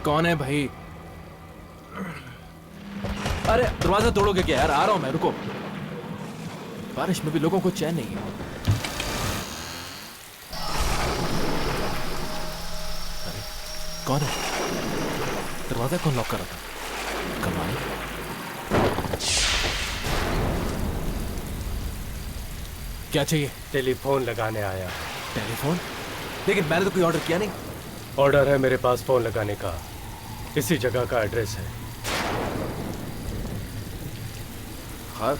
कौन है भाई? अरे दरवाजा तोड़ोगे क्या यार? आ रहा हूं मैं, रुको। बारिश में भी लोगों को चैन नहीं है। अरे कौन है? दरवाजा कौन लॉक कर रहा था? कमाल। क्या चाहिए? टेलीफोन लगाने आया। टेलीफोन? लेकिन मैंने तो कोई ऑर्डर किया नहीं। ऑर्डर है मेरे पास फोन लगाने का। इसी जगह का एड्रेस है। हाँ,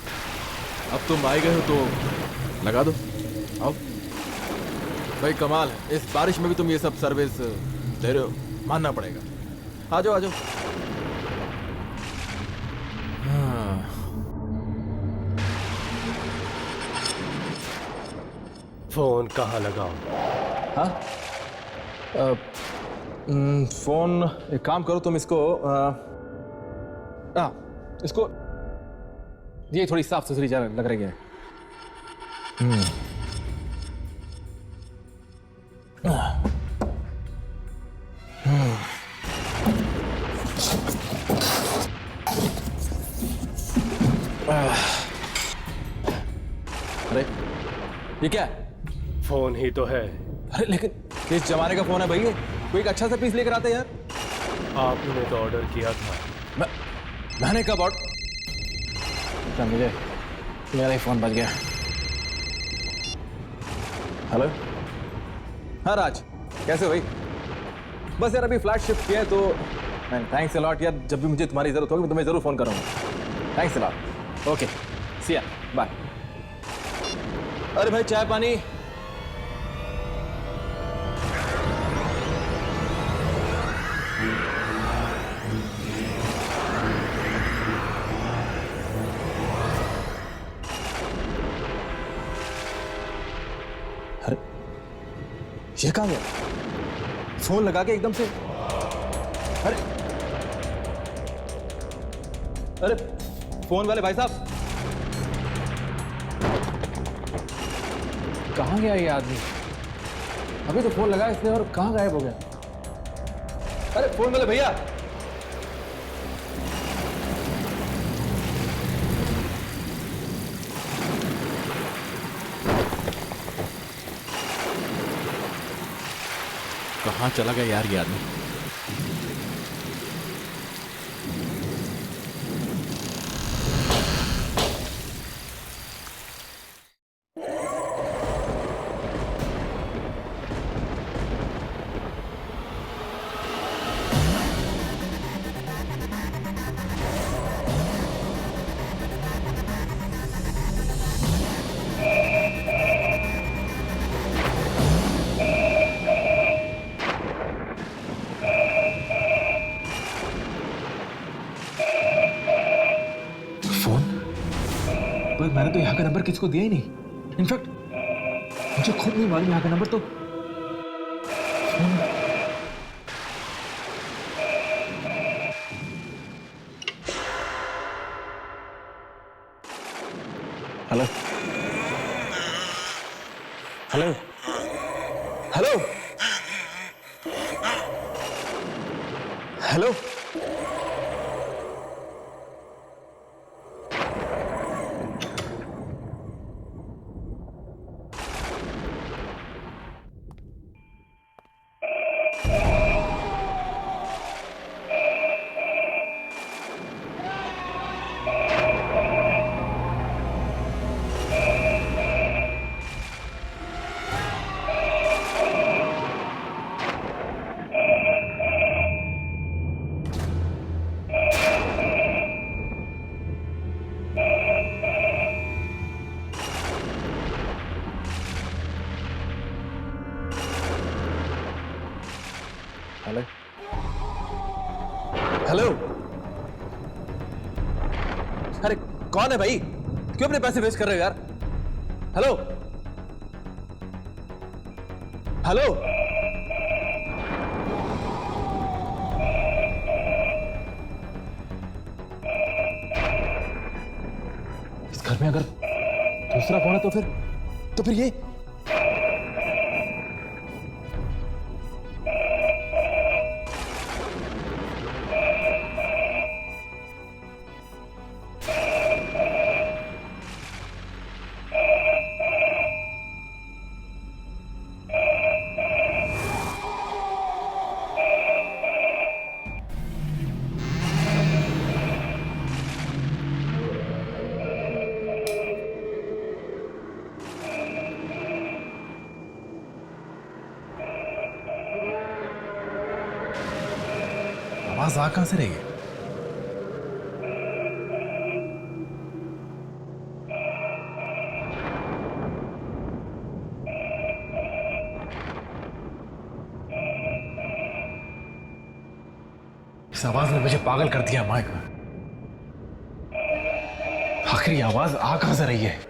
अब तुम आए गए हो तो लगा दो। आओ भाई, कमाल है। इस बारिश में भी तुम ये सब सर्विस दे रहे हो, मानना पड़ेगा। आ जाओ आ जाओ। हाँ। फोन कहाँ लगाऊं? हाँ? फोन एक काम करो तुम, इसको इसको ये थोड़ी साफ सुथरी लग रही है। अरे ये क्या है? फोन ही तो है। अरे लेकिन किस जमाने का फोन है भाई ये? कोई एक अच्छा सा पीस लेकर आते यार। आप ही ने तो ऑर्डर किया था। मैंने कब ऑर्डर? मुझे मेरा ही फोन बज गया। हेलो। हाँ राज, कैसे हो भाई? बस यार अभी फ्लैट शिफ्ट किया है तो थैंक्स अ लॉट यार। जब भी मुझे तुम्हारी जरूरत होगी मैं तुम्हें जरूर फोन करूंगा। Thanks a lot. ओके सी या, बाय। अरे भाई चाय पानी? अरे ये कहाँ गया? फोन लगा के एकदम से। अरे अरे फोन वाले भाई साहब, कहाँ गया ये आदमी? अभी तो फोन लगा इसने और कहाँ गायब हो गया? अरे फोन वाले भैया, कहाँ चला गया यार ये आदमी? पर मैंने तो यहाँ का नंबर किसको दिया ही नहीं। इनफैक्ट मुझे खुद नहीं मालूम यहाँ का नंबर तो। Hello hello hello hello. Hello hello. अरे कौन है भाई? क्यों अपने पैसे वेस्ट कर रहे हो यार? Hello hello. इस घर में अगर दूसरा फोन है तो फिर ये। आवाज आ कहां से रही है? इस आवाज ने मुझे पागल कर दिया माइक। आखिर ये आवाज आ कहां से रही है?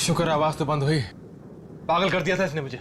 शुक्र आवाज तो बंद हुई। पागल कर दिया था इसने मुझे।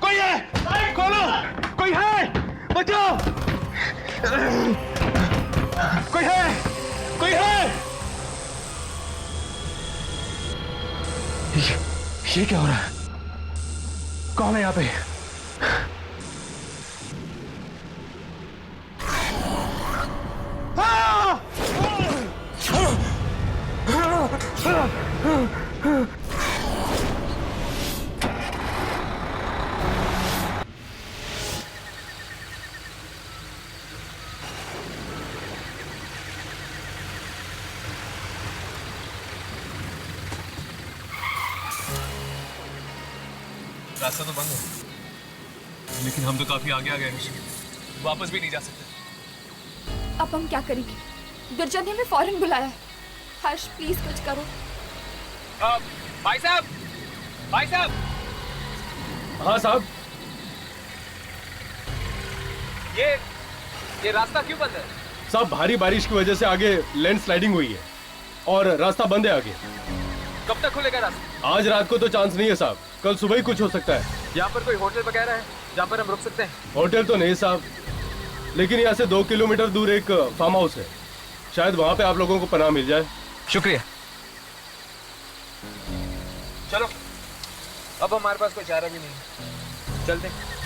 कोई है? खोलो! कोई है? बचाओ! कोई है? कोई है? ये क्या हो रहा है? कौन है यहाँ पे? रास्ता तो बंद है, लेकिन हम तो काफी आगे आ गए हैं। वापस भी नहीं जा सकते। अब हम क्या करेंगे? दुर्जन ने हमें फौरन बुलाया है। हर्ष प्लीज कुछ करो। भाई साहब, भाई साहब। हाँ साहब। ये रास्ता क्यों बंद है? साहब भारी बारिश की वजह से आगे लैंड स्लाइडिंग हुई है और रास्ता बंद है आगे। कब तक खुलेगा रास्ता? आज रात को तो चांस नहीं है साहब, कल सुबह ही कुछ हो सकता है। यहाँ पर कोई होटल वगैरह है जहाँ पर हम रुक सकते हैं? होटल तो नहीं साहब, लेकिन यहाँ से 2 किलोमीटर दूर एक फार्म हाउस है, शायद वहाँ पे आप लोगों को पनाह मिल जाए। शुक्रिया। चलो, अब हमारे पास कोई चारा भी नहीं, चलते।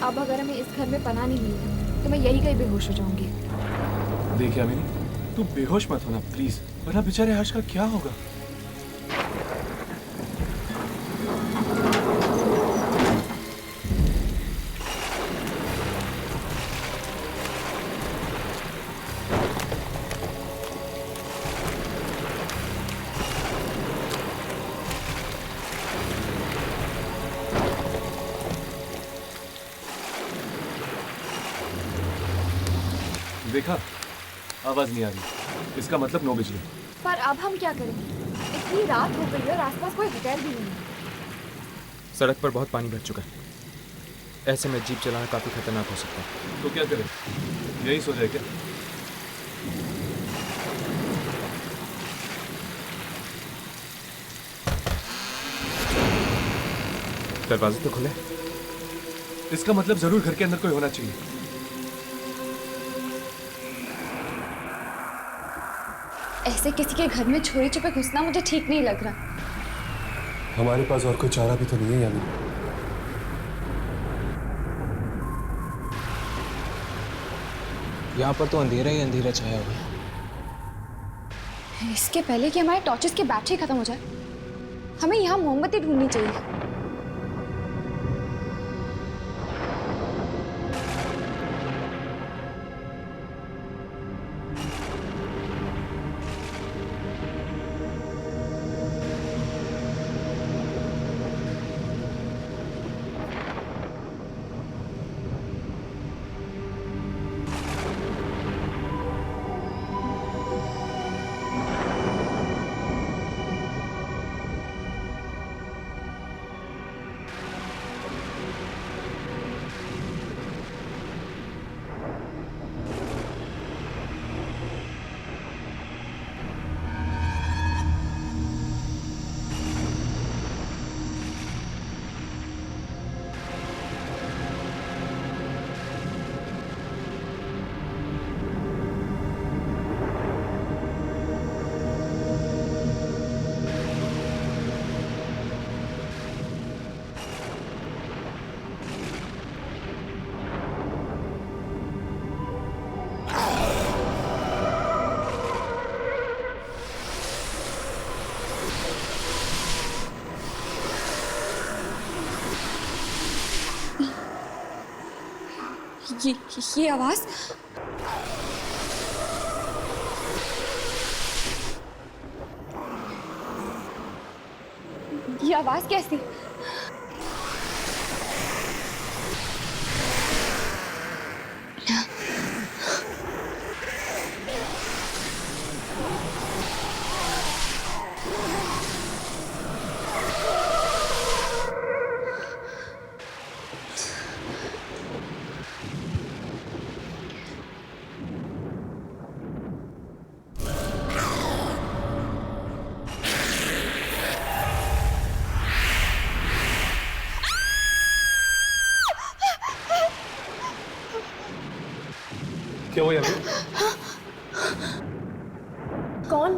अब अगर हमें इस घर में पनाह नहीं मिली तो मैं यही कहीं बेहोश हो जाऊंगी। देखिए अमीनी, तू बेहोश मत होना प्लीज, वरना बेचारे हर्ष का क्या होगा। देखा? आवाज नहीं आ रही, इसका मतलब नो बिजली। पर अब हम क्या करें? इतनी रात हो गई है और आसपास कोई होटल भी नहीं है। सड़क पर बहुत पानी भर चुका है, ऐसे में जीप चलाना काफी खतरनाक हो सकता है। तो क्या करें? यही सो जाए क्या? दरवाजे तो खुले। इसका मतलब जरूर घर के अंदर कोई होना चाहिए। ऐसे किसी के घर में चोरी छुपे घुसना मुझे ठीक नहीं लग रहा। हमारे पास और कोई चारा भी तो नहीं है यामिनी। यहाँ पर तो अंधेरा ही अंधेरा छाया हुआ है। इसके पहले कि हमारे टॉर्चेस की बैटरी खत्म हो जाए, हमें यहाँ मोमबत्ती ढूंढनी चाहिए। ये आवाज कैसी? क्या हुआ यामिनी? कौन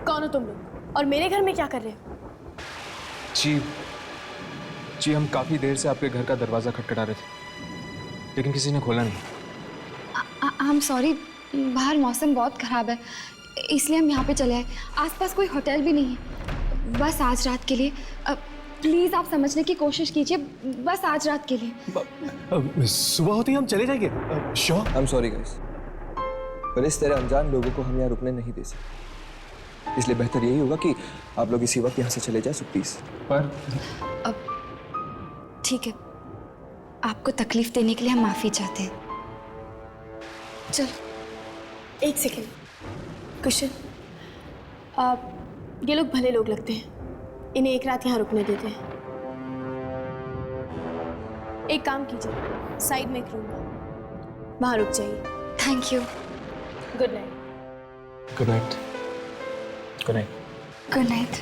हो तुम लोग और मेरे घर में क्या कर रहे हो? जी हम काफी देर से आपके घर का दरवाजा खटखटा रहे थे, लेकिन किसी ने खोला नहीं। आई एम सॉरी, बाहर मौसम बहुत खराब है, इसलिए हम यहाँ पे चले आए। आसपास कोई होटल भी नहीं है, बस आज रात के लिए। प्लीज आप समझने की कोशिश कीजिए, बस आज रात के लिए। सुबह होते ही हम चले जाएंगे। Sure? I am sorry guys, पर इस तरह अनजान लोगों को हम यहाँ रुकने नहीं दे सकते, इसलिए बेहतर यही होगा कि आप लोग इसी वक्त यहाँ से चले जाए। So please. पर ठीक है, आपको तकलीफ देने के लिए हम माफी चाहते हैं। चलो। एक सेकेंड कुशन, ये लोग भले लोग लगते हैं, इन्हें एक रात यहाँ रुकने देते हैं। एक काम कीजिए, साइड में एक रूम है, वहाँ रुक जाइए। Thank you. Good night. Good night. Good night. Good night.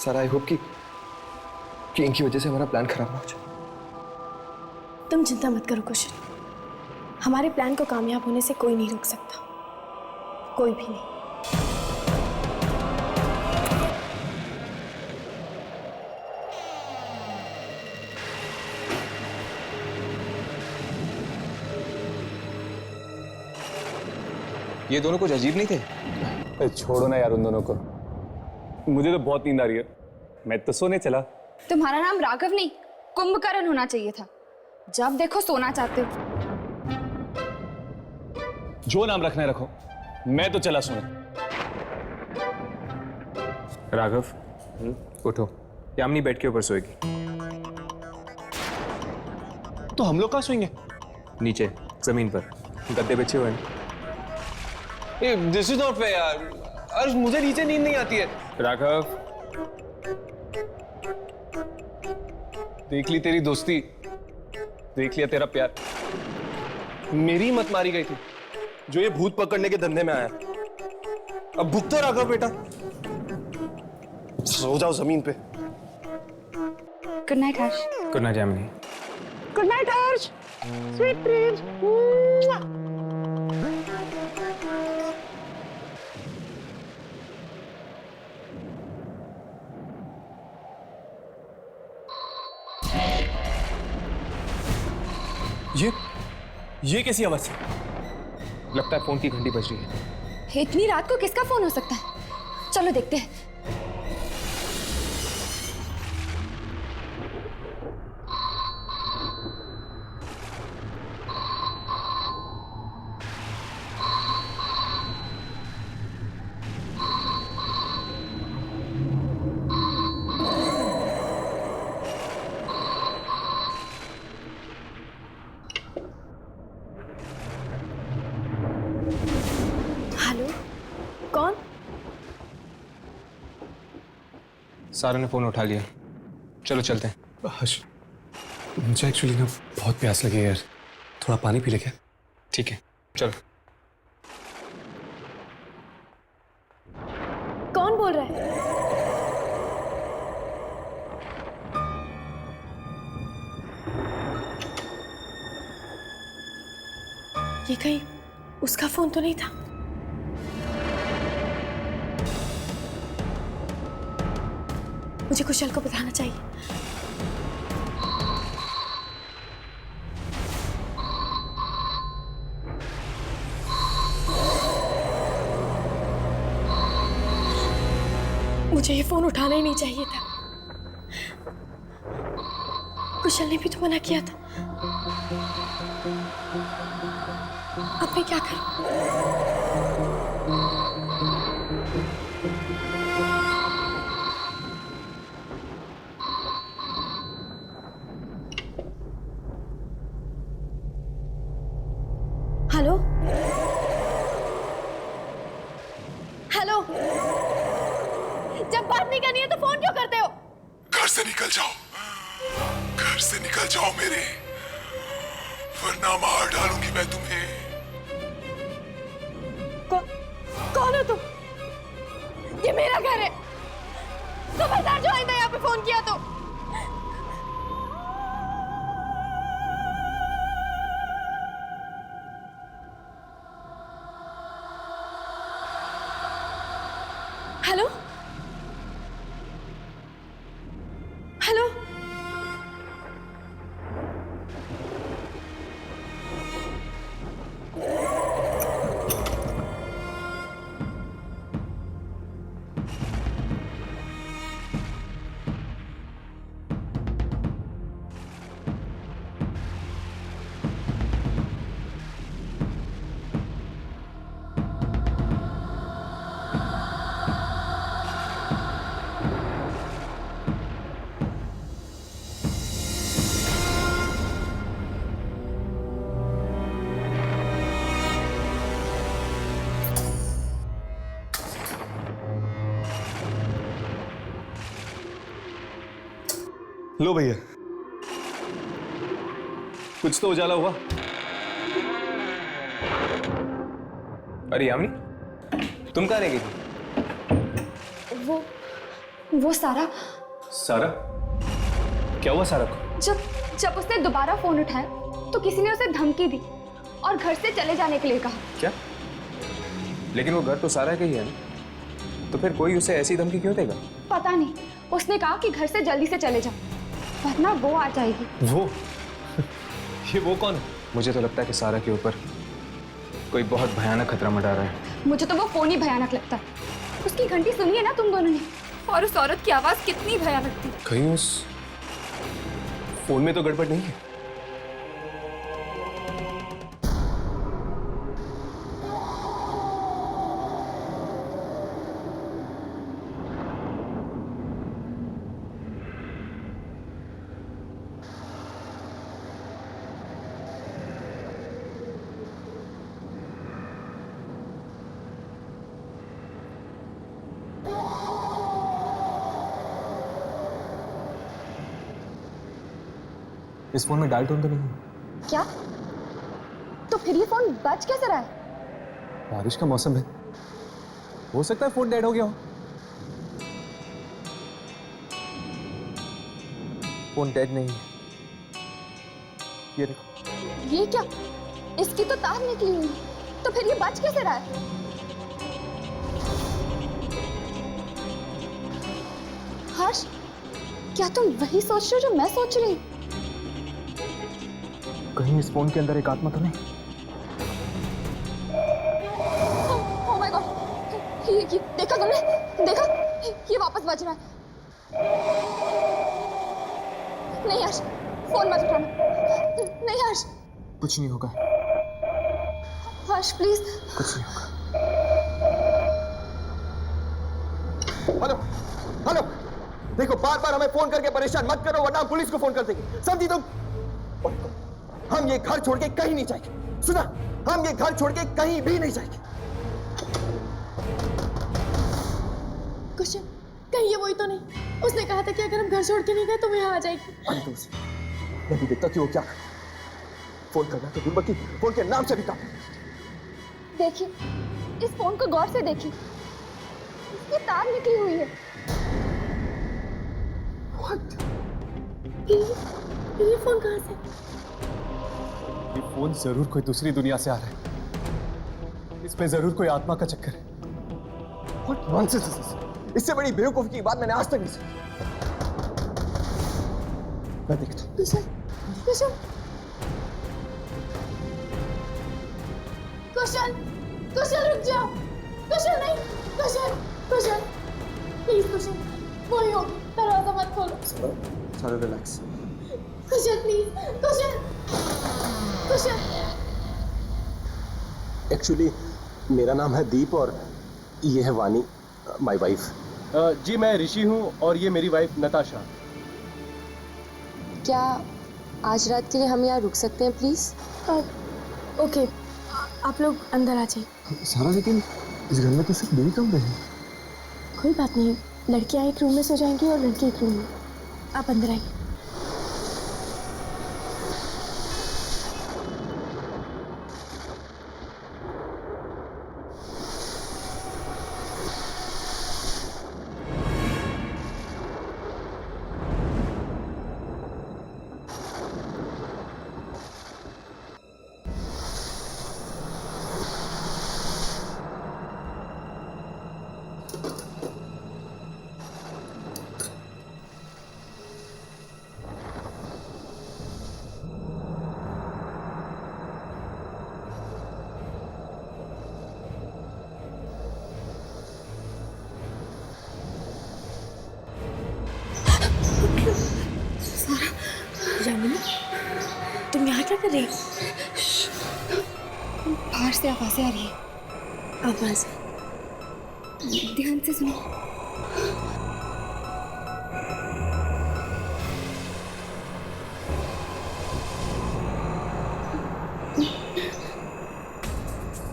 Sir I hope कि इनकी वजह से हमारा प्लान खराब ना हो जाए। तुम चिंता मत करो कुशन, हमारे प्लान को कामयाब होने से कोई नहीं रोक सकता, कोई भी नहीं। ये दोनों कुछ अजीब नहीं थे? छोड़ो ना यार उन दोनों को, मुझे तो बहुत नींद आ रही है, मैं तो सोने चला। तुम्हारा नाम राघव नहीं कुंभकर्ण होना चाहिए था, जब देखो सोना चाहते हो। जो नाम रखना है रखो, मैं तो चला सोने। राघव, उठो, यामिनी बेड के ऊपर सोएगी। तो हम लोग कहाँ सोएंगे? नीचे जमीन पर गद्दे बिछे हुए हैं। दिस इज नॉट फेयर यार। अर्श, मुझे नीचे नींद नहीं आती है। राघव, देख ली तेरी दोस्ती, देख लिया तेरा प्यार। मेरी मत मारी गई थी जो ये भूत पकड़ने के धंधे में आया। अब भूख तो राघव बेटा, सो जाओ जमीन पे। Good night Harsh. Good night Yamini. Good night Harsh, sweet dreams. ये कैसी आवाज है? लगता है फोन की घंटी बज रही है। इतनी रात को किसका फोन हो सकता है? चलो देखते हैं। हेलो, कौन? सारा ने फोन उठा लिया। चलो चलते हैं। हर्ष, मुझे एक्चुअली ना बहुत प्यास लगी है यार, थोड़ा पानी पी ले क्या? ठीक है, चलो। कौन बोल रहा है? ये कहीं उसका फोन तो नहीं था? मुझे कुशल को बताना चाहिए। मुझे ये फोन उठाना ही नहीं चाहिए था। कुशल ने भी तो मना किया था। अब मैं क्या करूं? हेलो, हेलो, जब बात नहीं करनी है तो फोन क्यों करते हो? घर से निकल जाओ, घर से निकल जाओ मेरे, वरना मार डालूंगी मैं तुम्हें। कौन हो तुम? ये मेरा घर है। खबरदार जो आइंदा यहाँ पे फोन किया तो। हेलो, हेलो, लो भैया, कुछ तो उजाला हुआ। अरे यामिनी, तुम कहाँ रह गई थी? वो सारा सारा? क्या हुआ सारा को? जब उसने दोबारा फोन उठाया तो किसी ने उसे धमकी दी और घर से चले जाने के लिए कहा। क्या? लेकिन वो घर तो सारा का ही है ना, तो फिर कोई उसे ऐसी धमकी क्यों देगा? पता नहीं, उसने कहा कि घर से जल्दी से चले जाओ वरना वो आ जाएगी। वो? ये वो कौन है? मुझे तो लगता है कि सारा के ऊपर कोई बहुत भयानक खतरा मंडरा रहा है। मुझे तो वो फोन ही भयानक लगता है। उसकी घंटी सुनी है ना तुम दोनों ने, और उस औरत की आवाज कितनी भयानक थी। कहीं उस फोन में तो गड़बड़ नहीं है? इस फोन में डायल टोन तो नहीं है। क्या? तो फिर ये फोन बज कैसे रहा है? बारिश का मौसम है, हो सकता है फोन डेड हो गया हो। फोन डेड नहीं है, ये देखो। ये क्या? इसकी तो तार निकली हुई है। तो फिर ये बज कैसे रहा है? हर्ष, क्या तुम वही सोच रहे हो जो मैं सोच रही हूँ? कहीं इस फोन के अंदर एक आत्मा तो नहीं? ओह माय गॉड, ये देखा तुमने? देखा? ये वापस बज रहा है। नहीं हर्ष, फोन मत उठाना। नहीं हर्ष। कुछ नहीं होगा, हर्ष प्लीज। कुछ नहीं होगा। हेलो हेलो, देखो बार बार हमें फोन करके परेशान मत करो वरना हम पुलिस को फोन कर देंगे, समझी तुम? हम ये घर छोड़ के कहीं नहीं जाएंगे, सुना? हम ये घर छोड़ के कहीं भी नहीं जाएंगे। कुछ कहीं ये वही तो नहीं? उसने कहा था कि अगर हम घर छोड़ के नहीं गए तो वो यहाँ आ जाएगी। मैं भी देखता कि वो क्या कर। फोन करना तो दूर, बल्कि फोन के नाम से भी काम। देखिए, इस फोन को गौर से देखिए, इसकी तार निकली हुई है। What? ये फोन कहाँ से? ये फोन जरूर कोई दूसरी दुनिया से आ रहा है, इसमें जरूर कोई आत्मा का चक्कर है। What nonsense is this? इससे बड़ी बेवकूफी की बात मैंने आज तक नहीं सुनी। मैं देखता हूँ। कुशल, कुशल, कुशल, कुशल रुक जाओ। कुशल नहीं, कुशल, कुशल, प्लीज कुशल, वही होगी, दरवाजा मत खोलो। सारा relax. Kusal please, Kusal, Kusal. Actually मेरा नाम है दीप और ये है वानी, माय वाइफ। जी मैं ऋषि हूँ और ये मेरी वाइफ नताशा। क्या आज रात के लिए हम यहाँ रुक सकते हैं प्लीज? ओके, आप लोग अंदर आ जाइए। सारा, लेकिन इस घर में तो सिर्फ 2 कमरे हैं। कोई बात नहीं, लड़कियां एक रूम में सो जाएंगी और लड़के एक रूम में। आप अंदर आइए। यामिनी, तुम यहाँ क्या कर रही हो? बाहर से आवाजें आ रही है। आवाज? ध्यान से सुनो।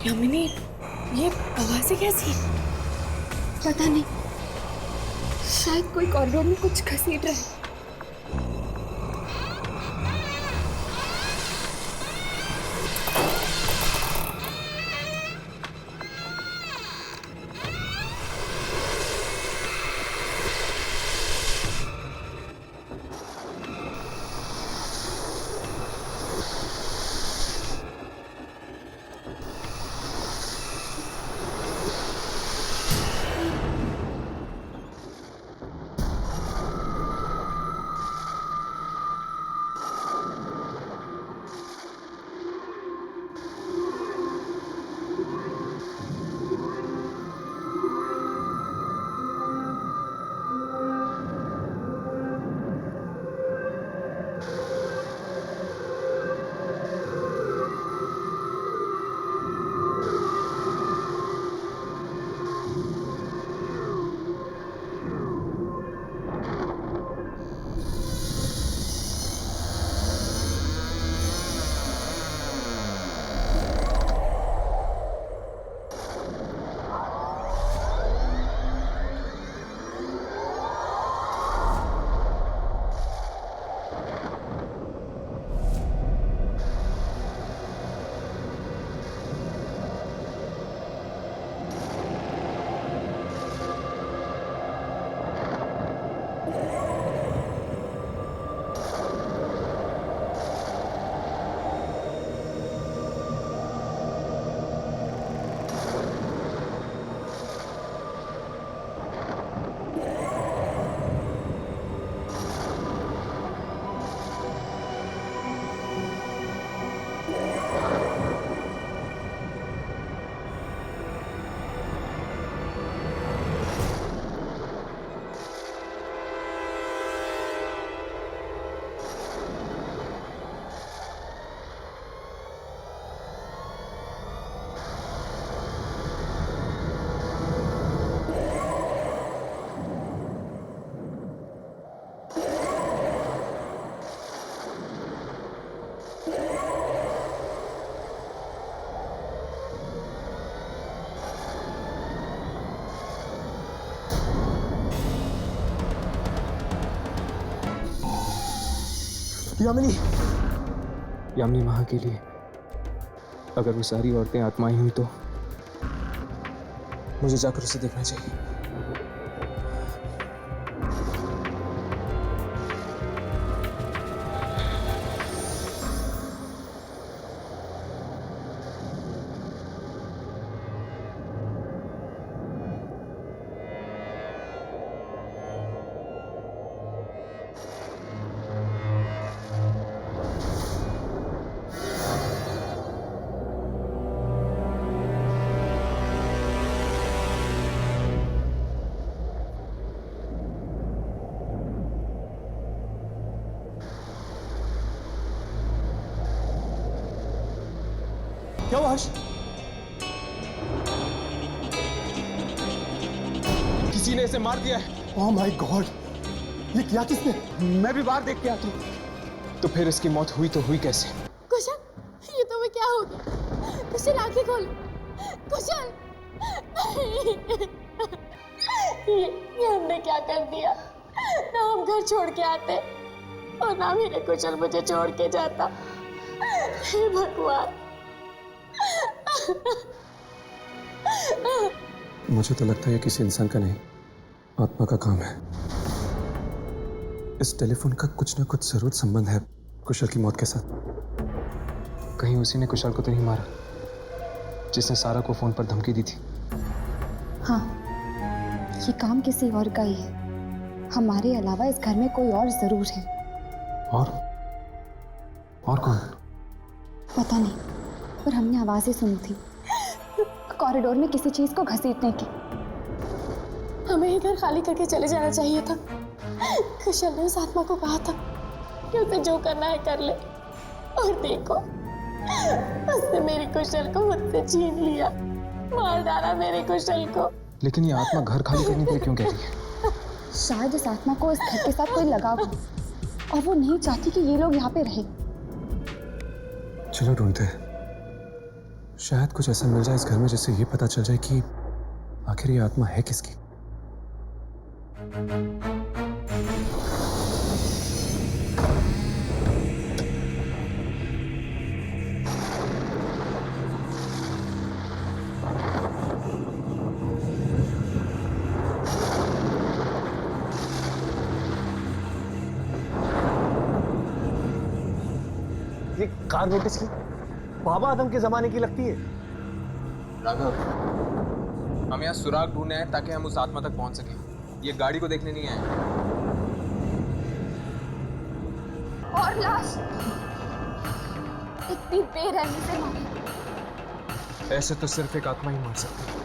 यामिनी, ये आवाजें कैसी? पता नहीं, शायद कोई कॉरिडोर में कुछ घसीट रहा है। यामिनी, यामिनी वहां के लिए अगर वो सारी औरतें आत्माएं हुई तो मुझे जाकर उसे देखना चाहिए। क्या हुआ हर्ष? किसी ने इसे मार दिया है। ओह माय गॉड, ये किया किसने? मैं भी बाहर देख के आता हूँ। तो फिर इसकी मौत हुई तो हुई कैसे? कुशल, ये तुम्हें क्या हो गया? कुशल आंखें खोलो। कुशल, ये हमने क्या कर दिया? ना हम घर छोड़ के आते और ना मेरे कुशल मुझे छोड़ के जाता। हे भगवान। मुझे तो लगता है ये किसी इंसान का नहीं, आत्मा का काम है। इस टेलीफोन का कुछ ना कुछ जरूर संबंध है कुशल की मौत के साथ। कहीं उसी ने कुशल को तो नहीं मारा जिसने सारा को फोन पर धमकी दी थी? हाँ, ये काम किसी और का ही है। हमारे अलावा इस घर में कोई और जरूर है। और कौन? पता नहीं, पर हमने आवाजें सुनी थी कॉरिडोर में किसी चीज को घसीटने की। हमें ये घर खाली करके चले जाना चाहिए था। कुशल ने उस आत्मा को कहा था कि उसे जो करना है कर ले, और देखो उसने मेरी कुशल को मुझसे छीन लिया, मार डाला मेरे कुशल को। लेकिन ये आत्मा घर खाली करने के लिए क्यों कह रही है? शायद इस आत्मा को इस घर के साथ कोई लगाव हो और वो नहीं चाहती कि ये लोग यहाँ पे रहे। चलो ढूंढते हैं, शायद कुछ ऐसा मिल जाए इस घर में जिससे ये पता चल जाए कि आखिर ये आत्मा है किसकी। ये कार नोटिस की बाबा आदम के जमाने की लगती है। राघव, हम यहाँ सुराग ढूंढने आए ताकि हम उस आत्मा तक पहुंच सकें। ये गाड़ी को देखने नहीं आए। और लाश इतनी बेरहमी से मारी। ऐसे तो सिर्फ एक आत्मा ही मार सकती है।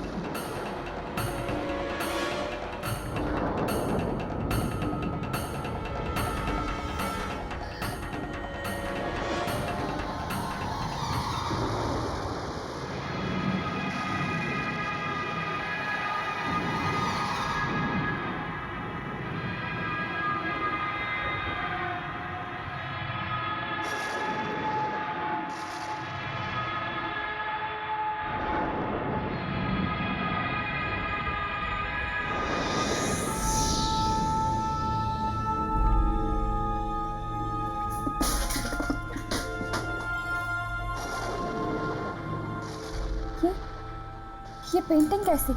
ये पेंटिंग कैसी?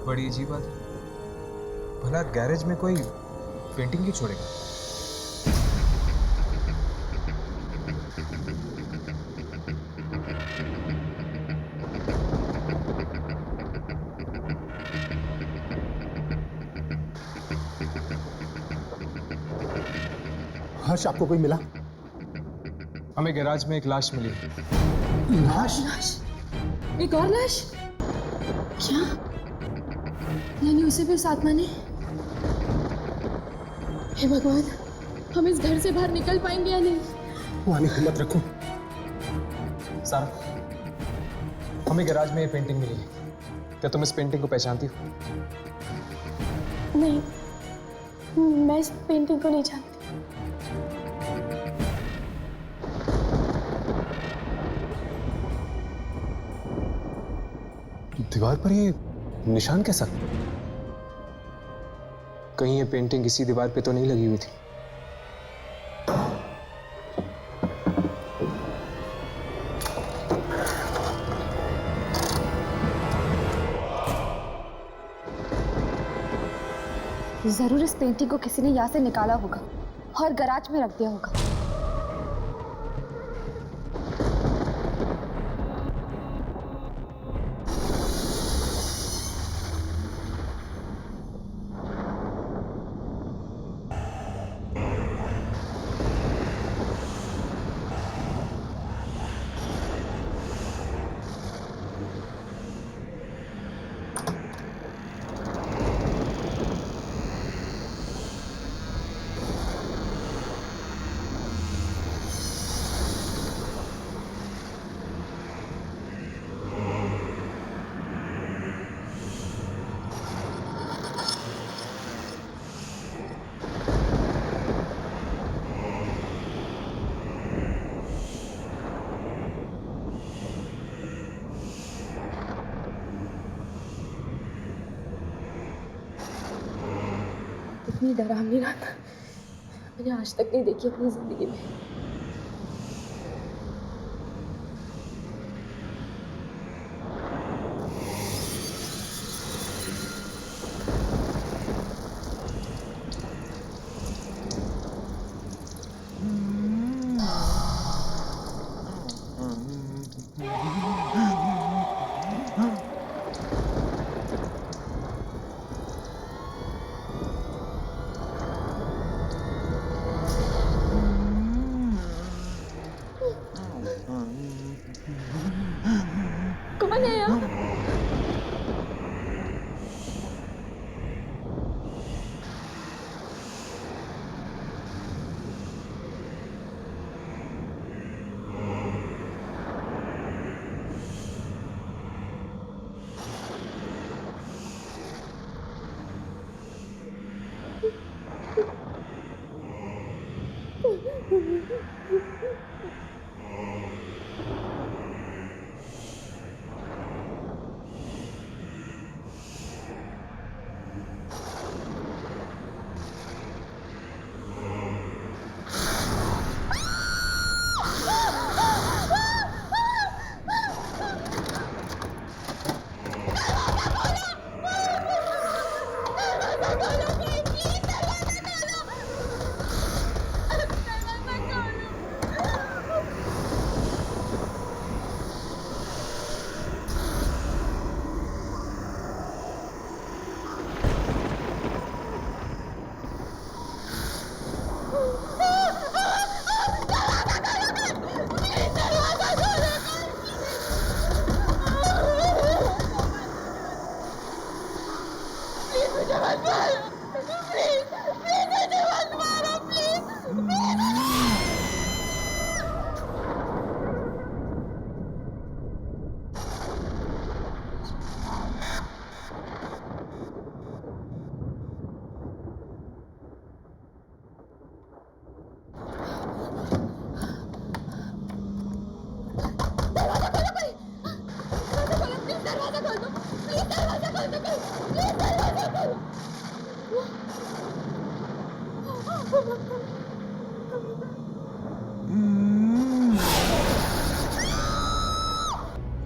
बड़ी अजीब बात है। भला गैरेज में कोई पेंटिंग क्यों छोड़ेगा? हर्ष, आपको कोई मिला? हमें गैराज में एक लाश मिली। लाश? एक और लाश? क्या? यानी उसे भी उस आत्मा ने? हे भगवान, हम इस घर से बाहर निकल पाएंगे या नहीं? वानी, हिम्मत रखो। सारा, हमें गैराज में ये पेंटिंग मिली है। क्या तुम इस पेंटिंग को पहचानती हो? नहीं, मैं इस पेंटिंग को नहीं जानती। दीवार पर ये निशान कैसा? कहीं ये पेंटिंग किसी दीवार पे तो नहीं लगी हुई थी? जरूर इस पेंटिंग को किसी ने यहाँ से निकाला होगा और गराज में रख दिया होगा। इतनी डरावनी रात मैंने आज तक नहीं देखी अपनी जिंदगी में। कौन है यहाँ?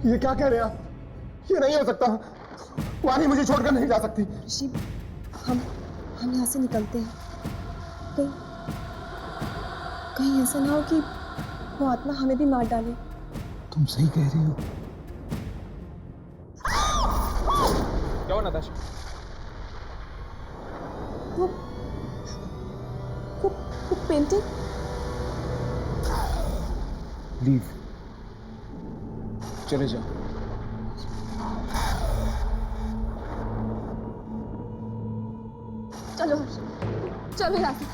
ये क्या कह रहे हैं आप? ये नहीं हो सकता। वानी मुझे छोड़कर नहीं जा सकती। ऋषि, हम यहाँ से निकलते हैं। कहीं कहीं ऐसा ना हो कि वो आत्मा हमें भी मार डाले। तुम सही कह रही हो। क्या हुआ नताशा? वो पेंटिंग। लीव, चले जाओ। चलो चलो यहाँ से।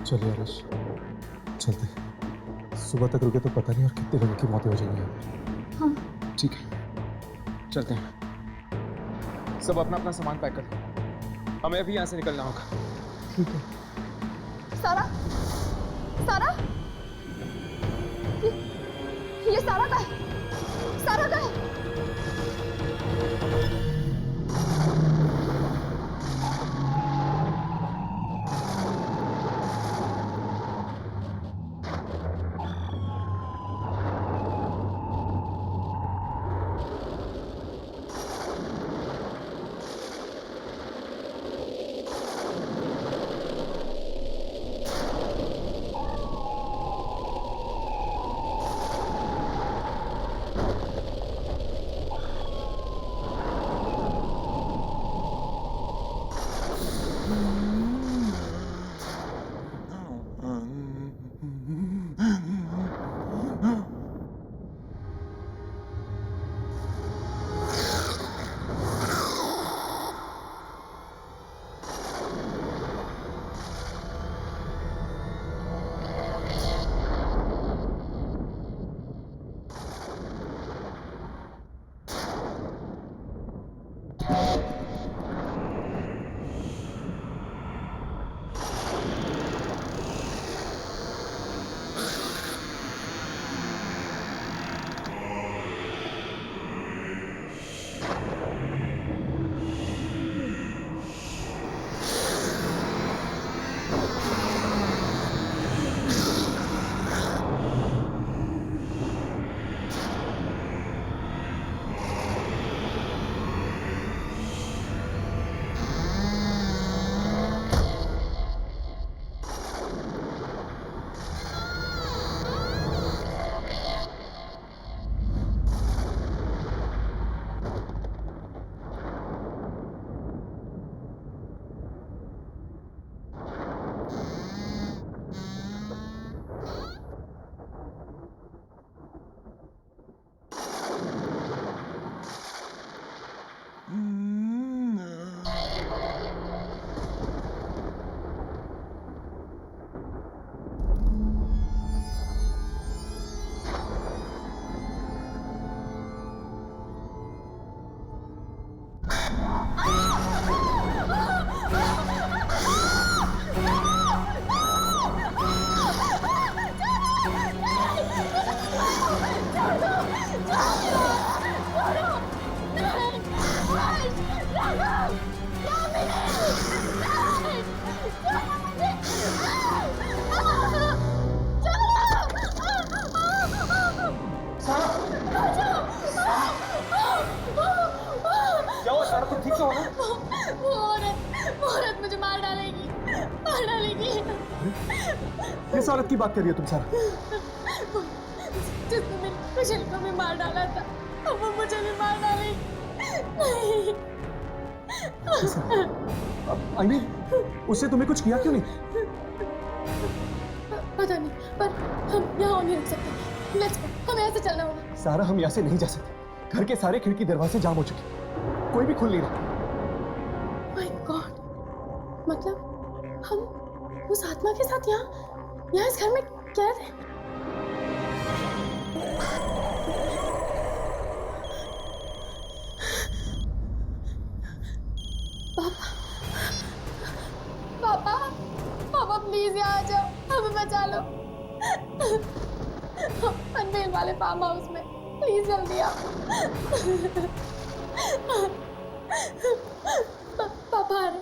चलिए आरश, चलते। सुबह तक रुके तो पता नहीं और कितने लोगों की मौतें हो जाएंगी। हाँ ठीक है, चलते हैं। सब अपना अपना सामान पैक कर। हमें अभी यहाँ से निकलना होगा। ठीक है। सारा, सारा, ये सारा का है। सारा का है। किस औरत की बात कर रही हो तुम सारा? जिसने मेरी कुशल को भी मार डाला था, अब वो मुझे भी मार डालेगी। नहीं। आई मीन, उससे तुम्हें कुछ किया क्यों नहीं? पता नहीं, पर हम यहाँ नहीं रुक सकते। लेट्स गो, हमें यहाँ से चलना होगा। सारा, हम यहाँ से नहीं जा सकते। घर के सारे खिड़की दरवाजे जाम हो चुके, कोई भी खुल नहीं रहा। माय गॉड, मतलब हम उस आत्मा के साथ यहाँ इस घर में कैद हैं? पापा, पापा प्लीज यहाँ आ जाओ, हमें बचा लो। पनवेल वाले फार्म हाउस में, प्लीज जल्दी आओ। पापा आ रहे।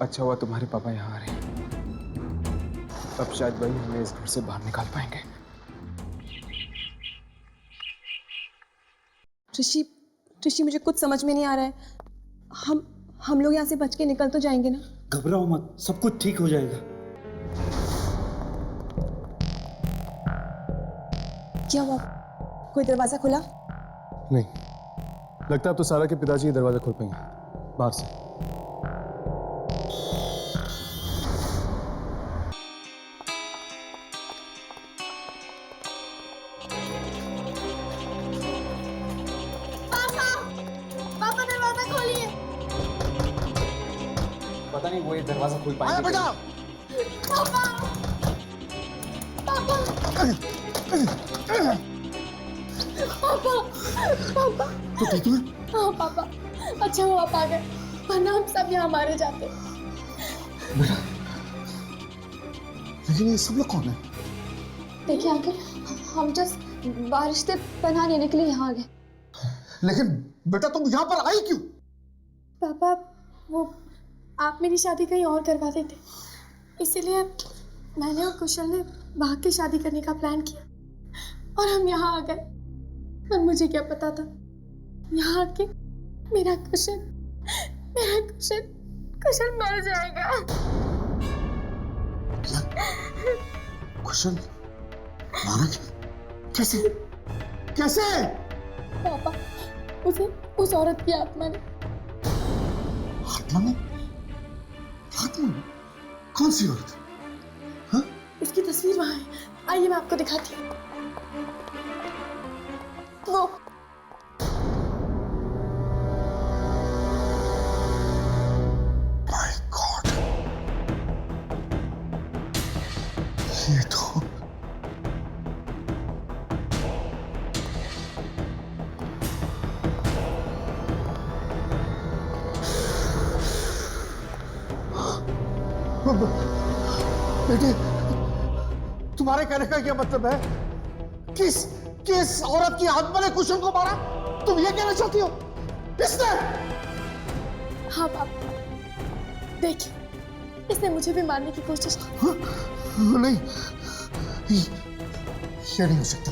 अच्छा हुआ तुम्हारे पापा यहाँ आ रहे हैं। अब शायद वही हमें इस घर से बाहर निकाल पाएंगे। ऋषि, मुझे कुछ समझ में नहीं आ रहा है। हम लोग यहाँ से बच के निकल तो जाएंगे ना? घबराओ मत, सब कुछ ठीक हो जाएगा। क्या हुआ? कोई दरवाजा खुला? नहीं, लगता है अब तो सारा के पिताजी ही दरवाजा खोल पाएंगे बाहर से। पापा दरवाजा खोलिए। पता नहीं वो ये दरवाजा खोल पाएंगे। पापा, पापा, पापा, तो ठीक है? हाँ पापा, अच्छा हुआ आप आ गए, वरना हम सब यहाँ मारे जाते। बेटा, लेकिन ये सब लोग कौन है? देखिए अंकल, हम जस्ट बारिश से पनाह लेने के लिए यहाँ आ गए। लेकिन बेटा तुम यहाँ पर आई क्यों? पापा वो आप मेरी शादी कहीं और करवा देते, इसीलिए मैंने और कुशल ने भाग के शादी करने का प्लान किया और हम यहाँ आ गए। और मुझे क्या पता था यहाँ आके मेरा कुशल मर जाएगा। क्या? कुशल मारा क्या? कैसे? कैसे? पापा उसे उस औरत की आत्मा ने। आत्मा ने? आत्मा ने? कौन सी औरत? हाँ? उसकी तस्वीर वहां है, आइए मैं आपको दिखाती हूँ। वो माय गॉड, ये तो बेटे, तुम्हारे कहने का क्या मतलब है? किस औरत की आत्मा ने कुशल को मारा? तुम ये कहना चाहती हो? किसने? हाँ पापा, देखिए इसने मुझे भी मारने की कोशिश की। हाँ? नहीं, ये नहीं हो सकता,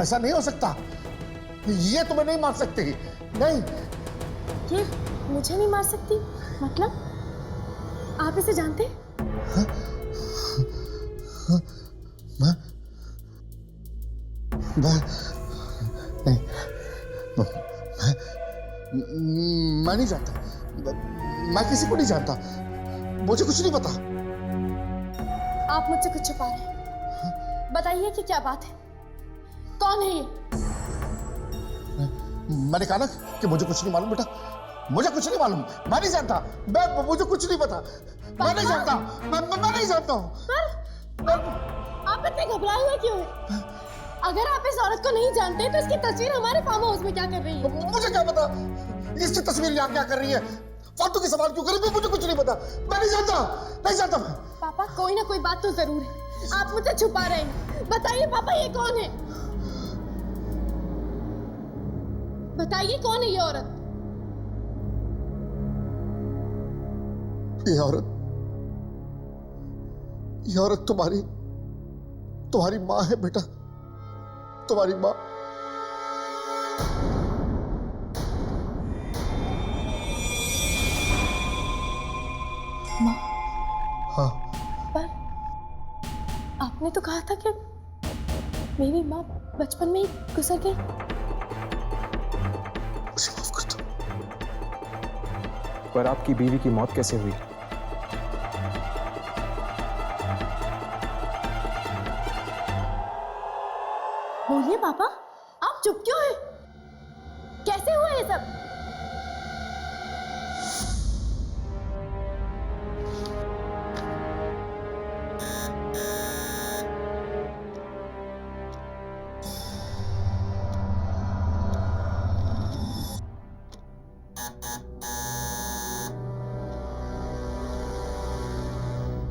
ऐसा नहीं हो सकता। ये तुम्हें नहीं मार सकती। नहीं, ये मुझे नहीं मार सकती? मतलब आप इसे जानते हैं? हाँ? मैं नहीं जानता, मैं किसी को नहीं जानता, मुझे कुछ नहीं पता। आप मुझसे कुछ छुपा रहे हैं, बताइए कि क्या बात है, कौन है ये? मैंने कहा ना कि मुझे कुछ नहीं मालूम बेटा, मुझे कुछ नहीं मालूम, मैं नहीं जानता, मुझे कुछ नहीं पता, मैं नहीं जानता, मैं नहीं जानता हूँ। आप इतने घबराए हुए क्यों हैं? अगर आप इस औरत को नहीं जानते तो इसकी तस्वीर हमारे फार्म हाउस में क्या कर रही है? मुझे क्या पता इसकी तस्वीर यहाँ क्या कर रही है? फालतू के सवाल क्यों कर रही है? मुझे कुछ नहीं पता, मैं नहीं जानता, नहीं जानता मैं। पापा कोई ना कोई बात तो जरूर है, आप मुझे छुपा रहे हैं। बताइए पापा ये कौन है? बताइए कौन है ये औरत? ये औरत तुम्हारी माँ है बेटा, तुम्हारी माँ। माँ? हाँ। पर आपने तो कहा था कि मेरी माँ बचपन में ही गुजर गई। मुझे माफ कर दो। पर आपकी बीवी की मौत कैसे हुई? बोलिए पापा, आप चुप क्यों हैं? कैसे हुआ ये सब?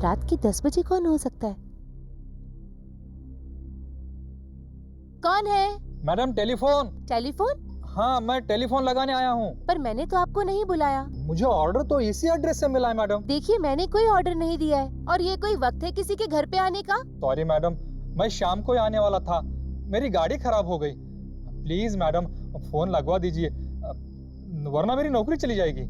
रात के 10 बजे कौन हो सकता है? कौन है? Madam telephone. टेलीफोन? हाँ, मैं टेलीफोन लगाने आया हूँ। पर मैंने तो आपको नहीं बुलाया। मुझे ऑर्डर तो इसी एड्रेस से मिला है मैडम। देखिए मैंने कोई ऑर्डर नहीं दिया है, और ये कोई वक्त है किसी के घर पे आने का? सॉरी मैडम, मैं शाम को ही आने वाला था, मेरी गाड़ी खराब हो गई। प्लीज मैडम फोन लगवा दीजिए, वरना मेरी नौकरी चली जाएगी।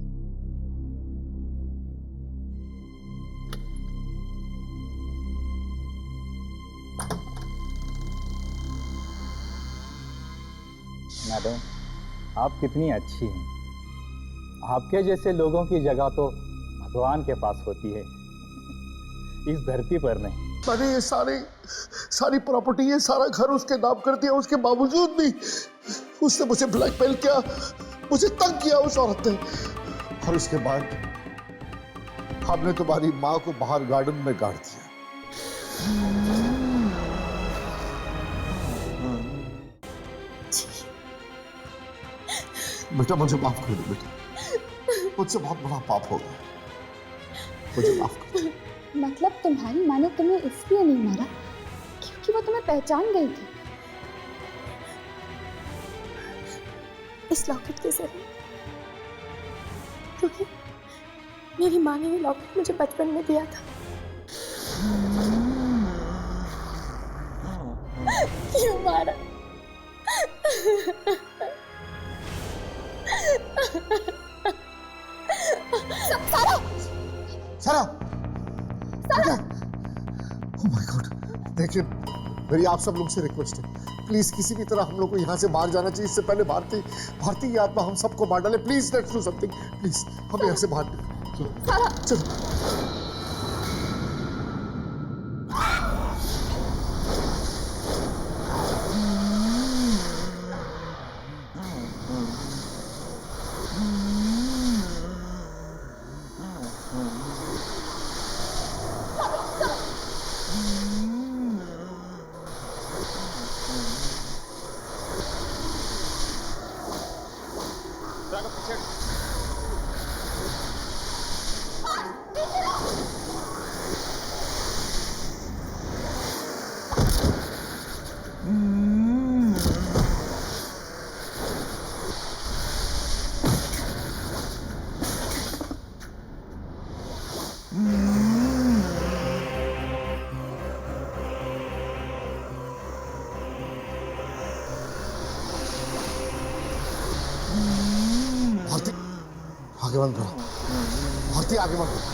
मैडम आप कितनी अच्छी हैं। आपके जैसे लोगों की जगह तो भगवान के पास होती है, इस धरती पर नहीं। मैंने ये सारी प्रॉपर्टी, ये सारा घर उसके नाम कर दिया, उसके बावजूद भी उसने मुझे ब्लैकमेल किया, मुझे तंग किया उस औरत ने। और उसके बाद हमने तुम्हारी माँ को बाहर गार्डन में गाड़ दिया। बेटा मुझे माफ कर दो बेटा, मुझसे बहुत बड़ा पाप हो गया, मुझे माफ कर दो। मतलब तुम्हारी माँ ने तुम्हें इसलिए नहीं मारा क्योंकि वो तुम्हें पहचान गई थी? इस लॉकेट के जरिए, क्योंकि मेरी माँ ने ये लॉकेट मुझे बचपन में दिया था। क्यों मारा? सारा सारा सारा ओह माय गॉड। देखिए मेरी आप सब लोग से रिक्वेस्ट है, प्लीज किसी भी तरह हम लोग को यहाँ से बाहर जाना चाहिए। इससे पहले भारती की आत्मा हम सबको मार डाले। Please let's do something, please हम यहाँ से बाहर चलो। आगे बंद करो भारती, आगे बंद करो।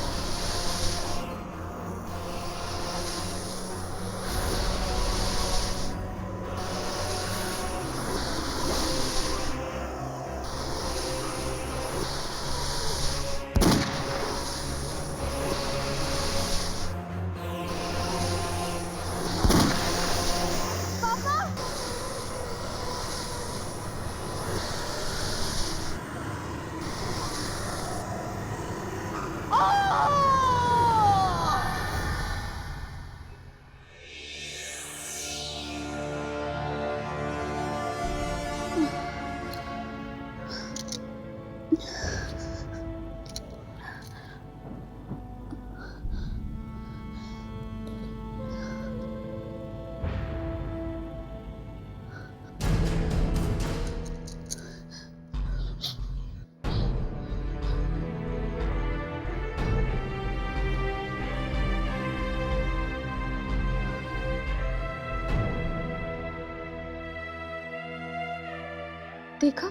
देखा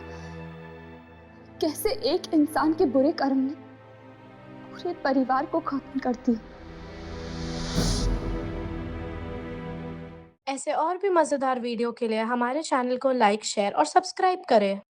कैसे एक इंसान के बुरे कर्म ने पूरे परिवार को खत्म कर दिया। ऐसे और भी मजेदार वीडियो के लिए हमारे चैनल को लाइक, शेयर और सब्सक्राइब करें।